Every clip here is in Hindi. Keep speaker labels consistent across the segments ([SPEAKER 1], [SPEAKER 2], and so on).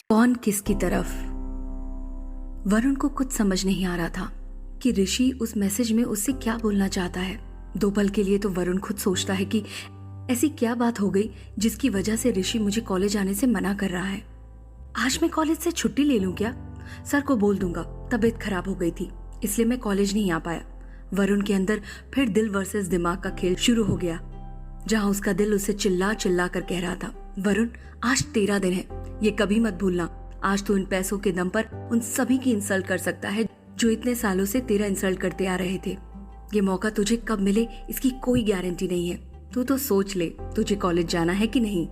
[SPEAKER 1] कौन किसकी तरफ? वरुण को कुछ समझ नहीं आ रहा था कि ऋषि उस मैसेज में उससे क्या बोलना चाहता है। दो पल के लिए तो वरुण खुद सोचता है कि ऐसी क्या बात हो गई जिसकी वजह से ऋषि मुझे कॉलेज आने से मना कर रहा है। आज मैं कॉलेज से छुट्टी ले लूं क्या? सर को बोल दूंगा तबीयत खराब हो गई थी इसलिए मैं कॉलेज नहीं आ पाया। वरुण के अंदर फिर दिल वर्सेस दिमाग का खेल शुरू हो गया, जहां उसका दिल उसे चिल्ला चिल्ला कर कह रहा था, वरुण आज तेरा दिन है, ये कभी मत भूलना। आज तू इन पैसों के दम पर उन सभी की इंसल्ट कर सकता है जो इतने सालों से तेरा इंसल्ट करते आ रहे थे। ये मौका तुझे कब मिले इसकी कोई गारंटी नहीं है। तू तो सोच ले तुझे कॉलेज जाना है कि नहीं।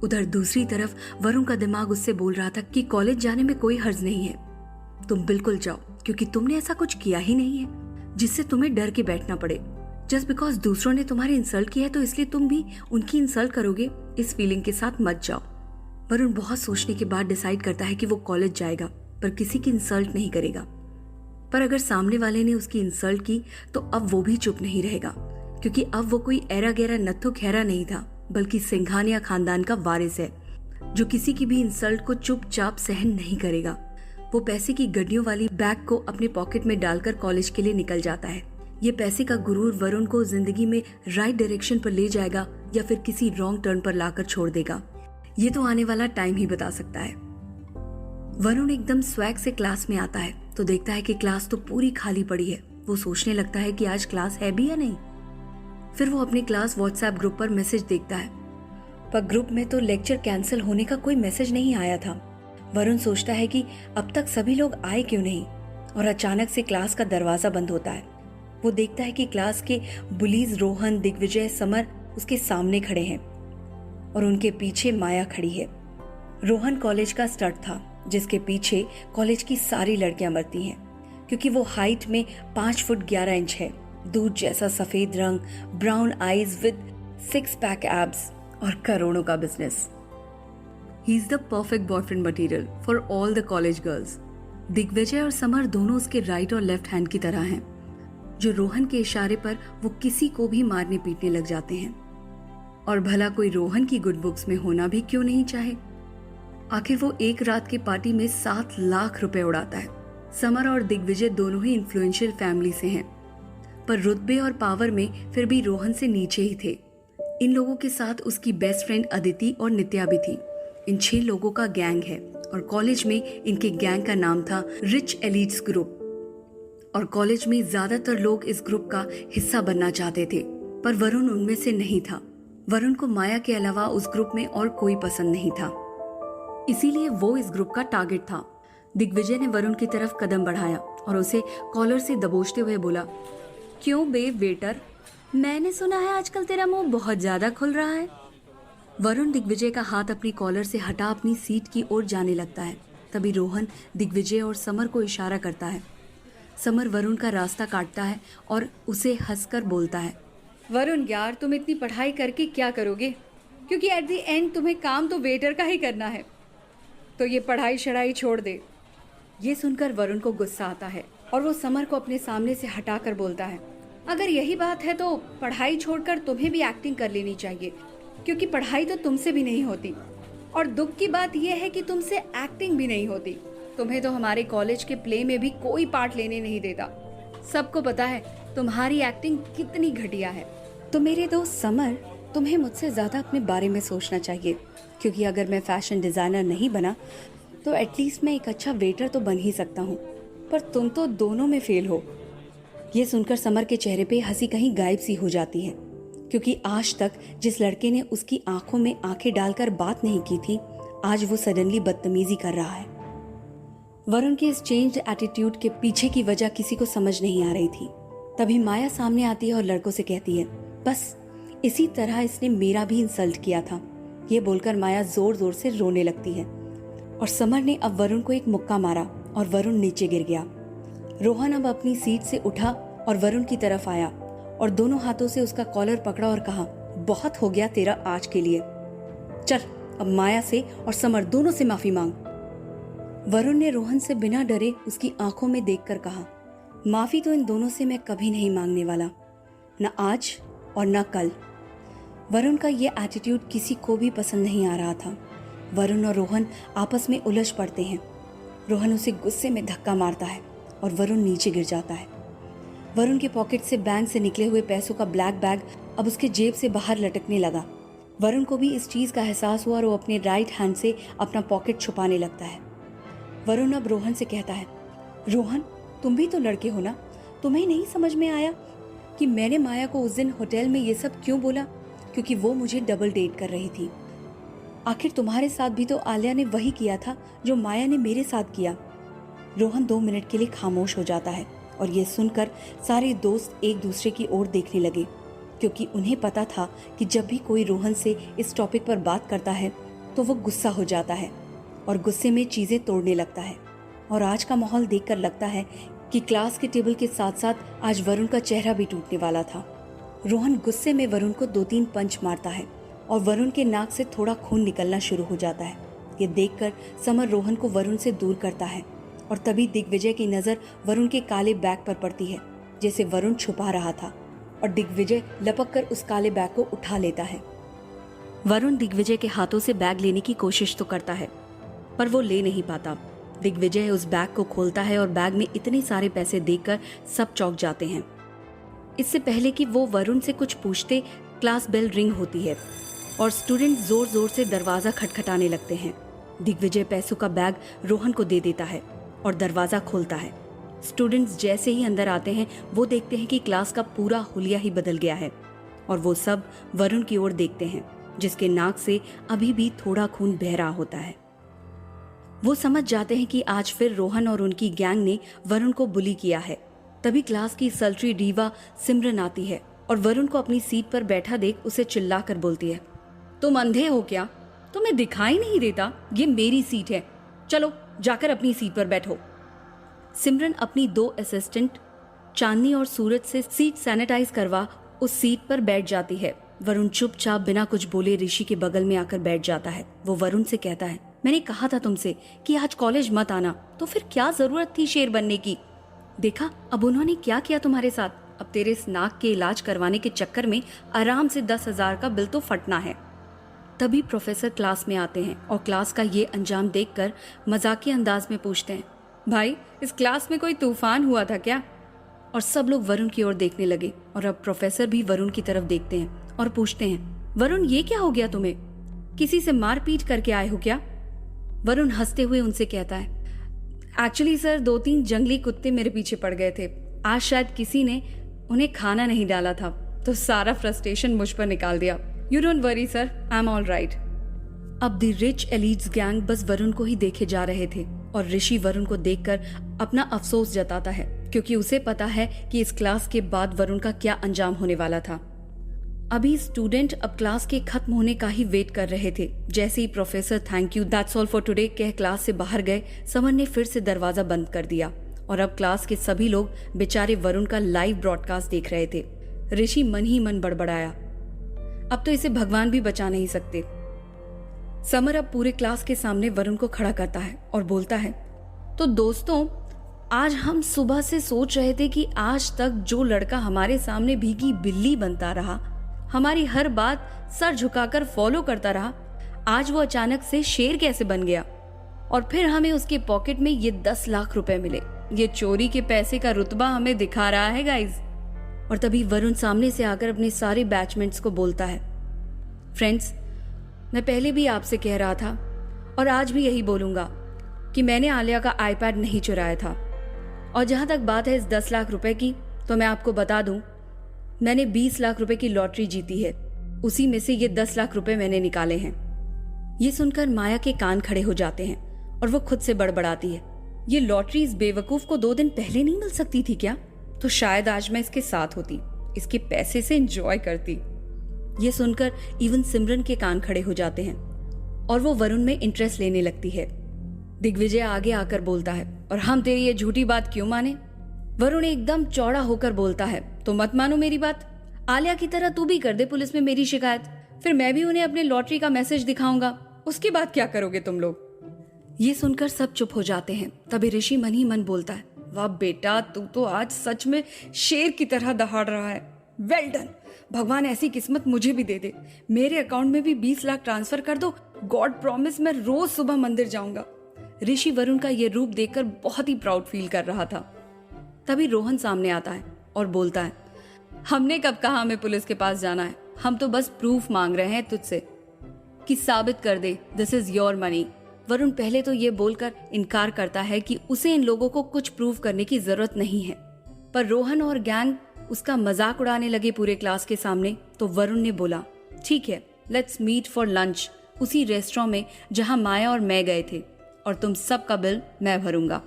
[SPEAKER 1] उधर दूसरी तरफ वरुण का दिमाग उससे बोल रहा था कि कॉलेज जाने में कोई हर्ज नहीं है, तुम बिल्कुल जाओ, क्योंकि तुमने ऐसा कुछ किया ही नहीं है जिससे तुम्हें डर के बैठना पड़े। जस्ट बिकॉज दूसरों ने तुम्हारी इंसल्ट किया है तो इसलिए तुम भी उनकी इंसल्ट करोगे, इस फीलिंग के साथ मत जाओ। वरुण बहुत सोचने के बाद डिसाइड करता है कि वो कॉलेज जाएगा पर किसी की इंसल्ट नहीं करेगा। पर अगर सामने वाले ने उसकी इंसल्ट की तो अब वो भी चुप नहीं रहेगा, क्योंकि अब वो कोई एरा गैरा नत्थु खैरा नहीं था, बल्कि सिंघानिया खानदान का वारिस है जो किसी की भी इंसल्ट को चुपचाप सहन नहीं करेगा। वो पैसे की गड्डियों वाली बैग को अपने पॉकेट में डालकर कॉलेज के लिए निकल जाता है। ये पैसे का गुरूर वरुण को जिंदगी में राइट डायरेक्शन पर ले जाएगा या फिर किसी रॉन्ग टर्न पर लाकर छोड़ देगा, ये तो आने वाला टाइम ही बता सकता है। वरुण एकदम स्वैग से क्लास में आता है तो देखता है कि क्लास तो पूरी खाली पड़ी है। वो सोचने लगता है कि आज क्लास है भी या नहीं। फिर वो अपने क्लास व्हाट्सएप ग्रुप पर मैसेज देखता है, पर ग्रुप में तो लेक्चर कैंसिल होने का कोई मैसेज नहीं आया था। वरुण सोचता है कि अब तक सभी लोग आए क्यों नहीं, और अचानक से क्लास का दरवाजा बंद होता है। वो देखता है कि क्लास के बुलीज रोहन, दिग्विजय, समर उसके सामने खड़े हैं और उनके पीछे माया खड़ी है। रोहन कॉलेज का स्टड था जिसके पीछे कॉलेज की सारी लड़कियां मरती हैं, क्योंकि वो हाइट में 5 फुट 11 इंच है, दूध जैसा सफेद रंग, brown eyes with 6 pack abs और करोड़ों का business. He is the perfect boyfriend material for all the college girls. Digvijay और समर दोनों उसके राइट और लेफ्ट हैंड की तरह हैं, जो रोहन के इशारे पर वो किसी को भी मारने पीटने लग जाते हैं। और भला कोई रोहन की गुड बुक्स में होना भी क्यों नहीं चाहे। आखिर वो एक रात की पार्टी में 7 लाख रुपए उड़ाता है। समर और दिग्विजय दोनों ही इन्फ्लुएंशियल फैमिली से हैं, पर रुतबे और पावर में फिर भी रोहन से नीचे ही थे। इन लोगों के साथ उसकी बेस्ट फ्रेंड अदिति और नित्या भी थी। इन 6 लोगों का गैंग है और कॉलेज में इनके गैंग का नाम था रिच एलिट्स ग्रुप। और कॉलेज में ज्यादातर लोग इस ग्रुप का हिस्सा बनना चाहते थे, पर वरुण उनमें से नहीं था। वरुण को माया के अलावा उस ग्रुप में और कोई पसंद नहीं था, इसीलिए वो इस ग्रुप का टारगेट था। दिग्विजय ने वरुण की तरफ कदम बढ़ाया और उसे कॉलर से दबोचते हुए बोला, क्यों बे वेटर, मैंने सुना है आजकल तेरा मुंह बहुत ज्यादा खुल रहा है। वरुण दिग्विजय का हाथ अपनी कॉलर से हटा अपनी सीट की ओर जाने लगता है। तभी रोहन दिग्विजय और समर को इशारा करता है। समर वरुण का रास्ता काटता है और उसे हंसकर बोलता है, वरुण यार, तुम इतनी पढ़ाई करके क्या करोगे, क्योंकि एट द एंड तुम्हें काम तो वेटर का ही करना है, तो ये पढ़ाई शढ़ाई छोड़ दे। ये सुनकर वरुण को गुस्सा आता है और वो समर को अपने सामने से हटाकर बोलता है, अगर यही बात है तो पढ़ाई छोड़कर तुम्हें भी एक्टिंग कर लेनी चाहिए, क्योंकि पढ़ाई तो तुमसे भी नहीं होती। और दुख की बात यह है कि तुमसे एक्टिंग भी नहीं होती। तुम्हें तो हमारे कॉलेज के प्ले में भी कोई पार्ट लेने नहीं देता। सबको पता है तुम्हारी एक्टिंग कितनी घटिया है। तो मेरे दोस्त समर, तुम्हें मुझसे ज्यादा अपने बारे में सोचना चाहिए, क्योंकि अगर मैं फैशन डिजाइनर नहीं बना तो एटलीस्ट मैं एक अच्छा वेटर तो बन ही सकता हूँ, पर तुम तो दोनों में फेल हो। ये सुनकर समर के चेहरे पे हंसी कहीं गायब सी हो जाती है, क्योंकि आज तक जिस लड़के ने उसकी आंखों में आंखें डालकर बात नहीं की थी, आज वो सडनली बदतमीजी कर रहा है। वरुण के इस चेंज्ड एटीट्यूड के पीछे की वजह किसी को समझ नहीं आ रही थी। तभी माया सामने आती है और लड़कों से कहती है, बस इसी तरह इसने मेरा भी इंसल्ट किया था। ये बोलकर माया जोर जोर से रोने लगती है और समर ने अब वरुण को एक मुक्का मारा और वरुण नीचे गिर गया। रोहन अब अपनी सीट से उठा और वरुण की तरफ आया और दोनों हाथों से उसका कॉलर पकड़ा और कहा, बहुत हो गया तेरा आज के लिए, चल अब माया से और समर दोनों से माफी मांग। वरुण ने रोहन से बिना डरे उसकी आंखों में देखकर कहा, माफी तो इन दोनों से मैं कभी नहीं मांगने वाला, न आज और न कल। वरुण का ये एटीट्यूड किसी को भी पसंद नहीं आ रहा था। वरुण और रोहन आपस में उलझ पड़ते हैं। रोहन उसे गुस्से में धक्का मारता है और वरुण नीचे गिर जाता है। वरुण के पॉकेट से बैंक से निकले हुए पैसों का ब्लैक बैग अब उसके जेब से बाहर लटकने लगा। वरुण को भी इस चीज का एहसास हुआ और वो अपने राइट हैंड से अपना पॉकेट छुपाने लगता है। वरुण अब रोहन से कहता है, रोहन तुम भी तो लड़के हो ना, तुम्हें नहीं समझ में आया कि मैंने माया को उस दिन होटल में ये सब क्यों बोला? क्योंकि वो मुझे डबल डेट कर रही थी। आखिर तुम्हारे साथ भी तो आलिया ने वही किया था जो माया ने मेरे साथ किया। रोहन 2 मिनट के लिए खामोश हो जाता है और ये सुनकर सारे दोस्त एक दूसरे की ओर देखने लगे, क्योंकि उन्हें पता था कि जब भी कोई रोहन से इस टॉपिक पर बात करता है तो वो गुस्सा हो जाता है और गुस्से में चीजें तोड़ने लगता है। और आज का माहौल देखकर लगता है कि क्लास के टेबल के साथ साथ आज वरुण का चेहरा भी टूटने वाला था। रोहन गुस्से में वरुण को 2-3 पंच मारता है और वरुण के नाक से थोड़ा खून निकलना शुरू हो जाता है। ये देखकर समर रोहन को वरुण से दूर करता है और तभी दिग्विजय की नजर वरुण के काले बैग पर पड़ती है जैसे वरुण छुपा रहा था, और दिग्विजय लपक कर उस काले बैग को उठा लेता है। वरुण दिग्विजय के हाथों से बैग लेने की कोशिश तो करता है पर वो ले नहीं पाता। दिग्विजय उस बैग को खोलता है और बैग में इतने सारे पैसे देखकर सब चौंक जाते हैं। इससे पहले कि वो वरुण से कुछ पूछते, क्लास बेल रिंग होती है और स्टूडेंट जोर जोर से दरवाजा खटखटाने लगते हैं। दिग्विजय पैसों का बैग रोहन को दे देता है और दरवाजा खोलता है। स्टूडेंट्स जैसे ही अंदर आते हैं वो देखते हैं कि क्लास का पूरा हुलिया ही बदल गया है और वो सब वरुण की ओर देखते हैं जिसके नाक से अभी भी थोड़ा खून बह रहा होता है। वो समझ जाते हैं कि आज फिर रोहन और उनकी गैंग ने वरुण को बुली किया है। तभी क्लास की सल्ट्री रीवा सिमरन आती है और वरुण को अपनी सीट पर बैठा देख उसे चिल्लाकर बोलती है, तुम अंधे हो क्या? तुम्हें दिखाई नहीं देता? ये मेरी सीट है, चलो जाकर अपनी सीट पर बैठो। सिमरन अपनी 2 असिस्टेंट चांदनी और सूरज से सीट सैनिटाइज करवा उस सीट पर बैठ जाती है। वरुण चुपचाप बिना कुछ बोले ऋषि के बगल में आकर बैठ जाता है। वो वरुण से कहता है, मैंने कहा था तुमसे कि आज कॉलेज मत आना, तो फिर क्या जरूरत थी शेर बनने की? देखा अब उन्होंने क्या किया तुम्हारे साथ। अब तेरे इस नाक के इलाज करवाने के चक्कर में आराम से 10,000 का बिल तो फटना है। तभी प्रोफेसर क्लास में आते हैं और क्लास का ये अंजाम देखकर मजाकिया अंदाज में पूछते हैं, भाई इस क्लास में कोई तूफान हुआ था क्या? और सब लोग वरुण की ओर देखने लगे और अब प्रोफेसर भी वरुण की तरफ देखते हैं और पूछते हैं, वरुण ये क्या हो गया तुम्हें? किसी से मारपीट करके आए हो क्या? वरुण हंसते हुए उनसे कहता है, एक्चुअली सर 2-3 जंगली कुत्ते मेरे पीछे पड़ गए थे। आज शायद किसी ने उन्हें खाना नहीं डाला था तो सारा फ्रस्ट्रेशन मुझ पर निकाल दिया। You don't worry sir, I am all right. अब द रिच एलीट्स गैंग बस वरुण को ही देखे जा रहे थे और ऋषि वरुण को देखकर अपना अफसोस जताता है क्योंकि उसे पता है कि इस क्लास के बाद वरुण का क्या अंजाम होने वाला था। अभी स्टूडेंट अब क्लास के खत्म होने का ही वेट कर रहे थे। जैसे ही professor thank you that's all for today कह क्लास से बाहर गए, समर ने फिर से दरवाजा बंद कर दिया और अब क्लास के सभी लोग बेचारे वरुण का लाइव ब्रॉडकास्ट देख रहे थे। ऋषि मन ही मन बड़बड़ाया, अब तो इसे भगवान भी बचा नहीं सकते। समर अब पूरे क्लास के सामने वरुण को खड़ा करता है और बोलता है, तो दोस्तों आज हम सुबह से सोच रहे थे कि आज तक जो लड़का हमारे सामने भीगी बिल्ली बनता रहा, हमारी हर बात सर झुकाकर फॉलो करता रहा, आज वो अचानक से शेर कैसे बन गया? और फिर हमें उसके पॉकेट में ये 10 लाख रुपए मिले। ये चोरी के पैसे का रुतबा हमें दिखा रहा है गाइस। और तभी वरुण सामने से आकर अपने सारे बैचमेट्स को बोलता है, फ्रेंड्स मैं पहले भी आपसे कह रहा था और आज भी यही बोलूंगा कि मैंने आलिया का आईपैड नहीं चुराया था। और जहां तक बात है इस 10 लाख रुपए की, तो मैं आपको बता दूं मैंने 20 लाख रुपए की लॉटरी जीती है, उसी में से ये 10 लाख रुपए मैंने निकाले हैं। ये सुनकर माया के कान खड़े हो जाते हैं और वो खुद से बड़बड़ाती है, ये लॉटरी इस बेवकूफ को 2 दिन पहले नहीं मिल सकती थी क्या? तो शायद आज मैं इसके साथ होती, इसके पैसे से एंजॉय करती। ये सुनकर इवन सिमरन के कान खड़े हो जाते हैं और वो वरुण में इंटरेस्ट लेने लगती है। दिग्विजय आगे आकर बोलता है, और हम तेरी ये झूठी बात क्यों माने? वरुण एकदम चौड़ा होकर बोलता है, तो मत मानो मेरी बात, आलिया की तरह तू भी कर दे पुलिस में मेरी शिकायत, फिर मैं भी उन्हें अपने लॉटरी का मैसेज दिखाऊंगा, उसके बाद क्या करोगे तुम लोग? ये सुनकर सब चुप हो जाते हैं। तभी ऋषि मन ही मन बोलता है, वाह बेटा तू तो आज सच में शेर की तरह दहाड़ रहा है, वेल डन। भगवान ऐसी किस्मत मुझे भी दे दे, मेरे अकाउंट में भी 20 लाख ट्रांसफर कर दो गॉड प्रॉमिस मैं रोज सुबह मंदिर जाऊंगा। ऋषि वरुण का ये रूप देखकर बहुत ही प्राउड फील कर रहा था। तभी रोहन सामने आता है और बोलता है, हमने कब कहा हमें पुलिस के पास जाना है, हम तो बस प्रूफ मांग रहे हैं तुझसे कि साबित कर दे this is your money. Varun पहले तो ये बोलकर इनकार करता है कि उसे इन लोगों को कुछ प्रूफ करने की जरूरत नहीं है, पर रोहन और गैंग उसका मजाक उड़ाने लगे पूरे क्लास के सामने। तो वरुण ने बोला, ठीक है, लेट्स मीट फॉर लंच उसी रेस्टोरेंट में जहां माया और मैं गए थे, और तुम सबका बिल मैं भरूंगा।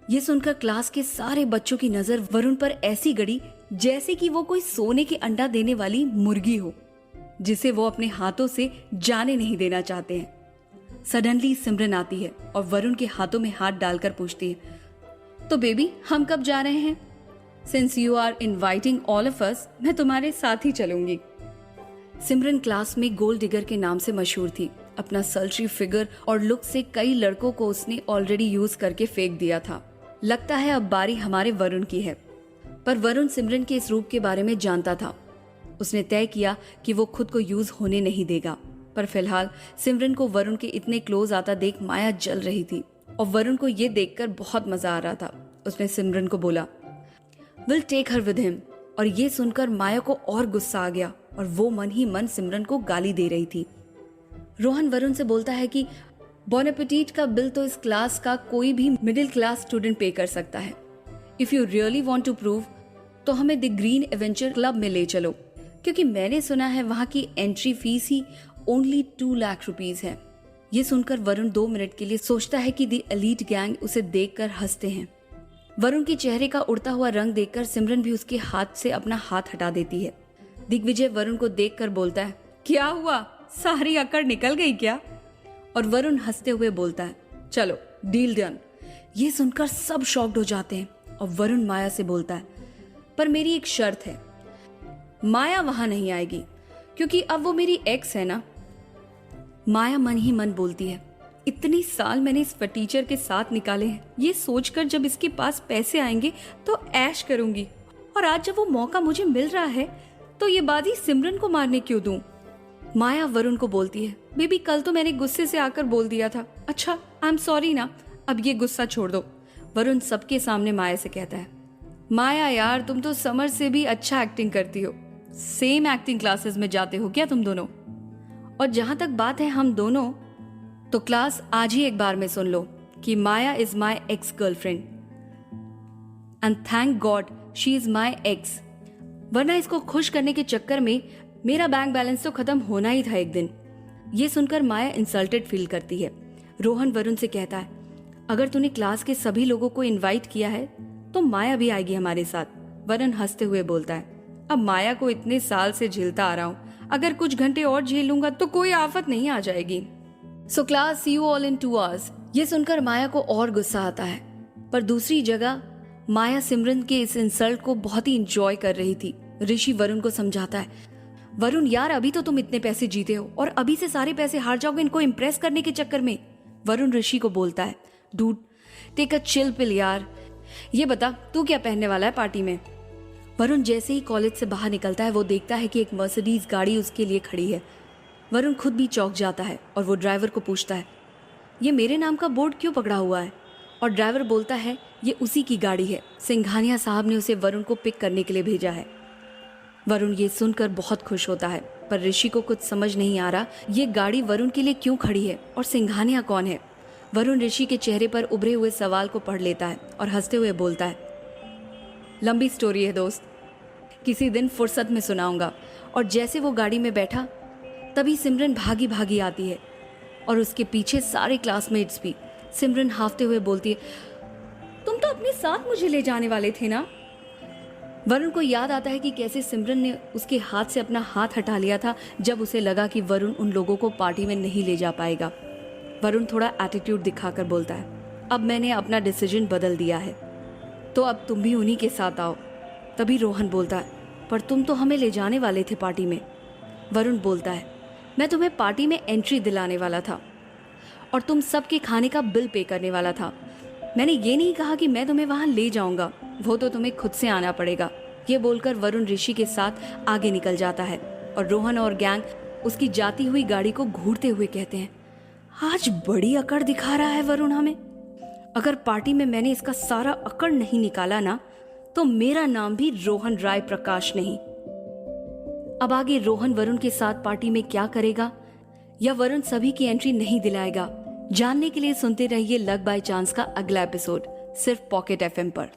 [SPEAKER 1] ये सुनकर क्लास के सारे बच्चों की नजर वरुण पर ऐसी गड़ी जैसे कि वो कोई सोने के अंडा देने वाली मुर्गी हो जिसे वो अपने हाथों से जाने नहीं देना चाहते हैं। सडनली सिमरन आती है और वरुण के हाथों में हाथ डालकर पूछती है, तो बेबी हम कब जा रहे हैं? Since you are inviting all of us, मैं तुम्हारे साथ ही चलूंगी। सिमरन क्लास में गोल्ड डिगर के नाम से मशहूर थी। अपना सल्ट्री फिगर और लुक से कई लड़कों को उसने ऑलरेडी यूज करके फेंक दिया था। लगता है अब बारी हमारे वरुण की है। पर वरुण सिमरन के इस रूप के बारे में जानता था। उसने तय किया कि वो खुद को यूज होने नहीं देगा। पर फिलहाल सिमरन को वरुण के इतने क्लोज आता देख माया जल रही थी और वरुण को ये देखकर बहुत मजा आ रहा था। उसने सिमरन को बोला, will take her with him. और ये सुनकर माया को और गुस्सा आ गया और वो मन ही मन सिमरन को गाली दे रही थी। रोहन वरुण से बोलता है कि बॉन एपेटिट का बिल तो इस क्लास का कोई भी मिडिल क्लास स्टूडेंट पे कर सकता है। If you really want to prove तो हमें द ग्रीन एडवेंचर क्लब में ले चलो, क्योंकि मैंने सुना है वहां की एंट्री फीस ही ओनली 2 लाख रुपीज है। ये सुनकर वरुण 2 मिनट के लिए सोचता है कि द एलीट गैंग उसे देखकर हंसते हैं। वरुण के चेहरे का उड़ता हुआ रंग देखकर सिमरन भी उसके हाथ से अपना हाथ हटा देती है। दिग्विजय वरुण को देखकर बोलता है, क्या हुआ, सारी अकड़ निकल गई क्या? और वरुण हंसते हुए बोलता है, चलो डील डन। ये सुनकर सब शॉक्ड हो जाते हैं और वरुण माया से बोलता है, पर मेरी एक शर्त है, माया वहां नहीं आएगी क्योंकि अब वो मेरी एक्स है ना। माया मन ही मन बोलती है, इतनी साल मैंने इस टीचर के साथ निकाले हैं, ये सोचकर जब इसके पास पैसे आएंगे तो ऐश करूंगी, और आज जब वो मौका मुझे मिल रहा है तो ये बाजी सिमरन को मारने क्यों दूं। माया वरुण को बोलती है, बेबी कल तो मैंने गुस्से से आकर बोल दिया था, अच्छा आई एम सॉरी ना, अब ये गुस्सा छोड़ दो। वरुण सबके सामने माया से कहता है, माया यार तुम तो समर से भी अच्छा एक्टिंग करती हो, सेम एक्टिंग क्लासेस में जाते हो क्या तुम दोनों? और जहां तक बात है हम दोनों, तो क्लास आज ही एक बार में सुन लो कि Maya is my ex girlfriend and thank God she is my ex, वरना इसको खुश करने के चक्कर में मेरा बैंक बैलेंस तो खत्म होना ही था एक दिन। ये सुनकर माया इंसल्टेड फील करती है। रोहन वरुण से कहता है, अगर तूने क्लास के सभी लोगों को इनवाइट किया है तो माया भी आएगी हमारे साथ। वरुण हंसते हुए बोलता है, अब माया को इतने साल से झेलता आ रहा हूं, अगर कुछ घंटे और झेलूंगा तो कोई आफत नहीं आ जाएगी। So class see you all in 2 hours. ये सुनकर माया को और गुस्सा आता है, पर दूसरी जगह माया सिमरन के इस इंसल्ट को बहुत ही इंजॉय कर रही थी। ऋषि वरुण को समझाता है, वरुण यार अभी तो तुम इतने पैसे जीते हो और अभी से सारे पैसे हार जाओगे इनको इम्प्रेस करने के चक्कर में। वरुण ऋषि को बोलता है, dude take a chill pill यार, ये बता तू क्या पहनने वाला है पार्टी में? वरुण जैसे ही कॉलेज से बाहर निकलता है वो देखता है कि एक मर्सिडीज गाड़ी उसके लिए खड़ी है। वरुण खुद भी चौंक जाता है और वो ड्राइवर को पूछता है, ये मेरे नाम का बोर्ड क्यों पकड़ा हुआ है? और ड्राइवर बोलता है, ये उसी की गाड़ी है, सिंघानिया साहब ने उसे वरुण को पिक करने के लिए भेजा है। वरुण ये सुनकर बहुत खुश होता है, पर ऋषि को कुछ समझ नहीं आ रहा ये गाड़ी वरुण के लिए क्यों खड़ी है और सिंघानिया कौन है। वरुण ऋषि के चेहरे पर उभरे हुए सवाल को पढ़ लेता है और हंसते हुए बोलता है, लंबी स्टोरी है दोस्त, किसी दिन फुर्सत में सुनाऊंगा। और जैसे वो गाड़ी में बैठा तभी सिमरन भागी भागी आती है और उसके पीछे सारे क्लासमेट्स भी। सिमरन हाफते हुए बोलती है, तुम तो अपने साथ मुझे ले जाने वाले थे ना। वरुण को याद आता है कि कैसे सिमरन ने उसके हाथ से अपना हाथ हटा लिया था जब उसे लगा कि वरुण उन लोगों को पार्टी में नहीं ले जा पाएगा। वरुण थोड़ा एटीट्यूड दिखाकर बोलता है, अब मैंने अपना डिसीजन बदल दिया है, तो अब तुम भी उन्हीं के साथ आओ। तभी रोहन बोलता है, पर तुम तो हमें ले जाने वाले थे पार्टी में। वरुण बोलता है, मैं तुम्हें पार्टी में एंट्री दिलाने वाला था और तुम सबके खाने का बिल पे करने वाला था। मैंने ये नहीं कहा कि मैं तुम्हें वहां ले जाऊंगा, वो तो तुम्हें खुद से आना पड़ेगा। ये बोलकर वरुण ऋषि के साथ आगे निकल जाता है और रोहन और गैंग उसकी जाती हुई गाड़ी को घूरते हुए कहते हैं, आज बड़ी अकड़ दिखा रहा है वरुण हमें। अगर पार्टी में मैंने इसका सारा अकड़ नहीं निकाला ना, तो मेरा नाम भी रोहन राय प्रकाश नहीं। अब आगे रोहन वरुण के साथ पार्टी में क्या करेगा, या वरुण सभी की एंट्री नहीं दिलाएगा, जानने के लिए सुनते रहिए लक बाय चांस का अगला एपिसोड सिर्फ पॉकेट एफएम पर।